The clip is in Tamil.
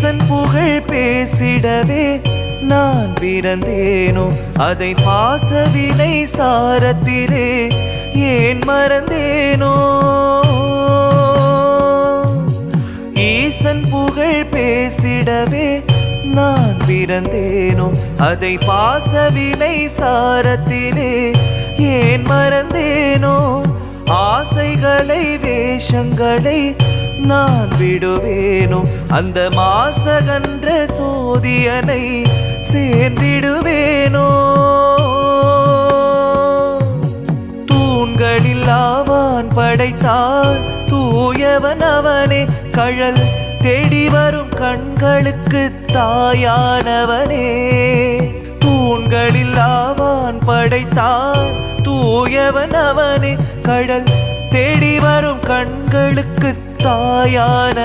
ஈசன் புகழ் பேசிடவே நான் பிறந்தேனோ அதை பாசவினை சாரத்திலே ஏன் மறந்தேனோ ஈசன் புகழ் பேசிடவே நான் பிறந்தேனோ அதை பாசவினை சாரத்திலே ஏன் மறந்தேனோ ஆசைகளை வேஷங்களை நான் விடுவேனோ அந்த மாசகன்ற சோதியனை சேர்ந்திடுவேனோ தூண்களில் ஆவான் படைத்தான் தூயவன் அவனே கழல் தேடி வரும் கண்களுக்கு தாயானவனே தூண்களில் ஆவான் படைத்தான் தூயவன் அவனே கடல் தேடி வரும் கண்களுக்கு தாயான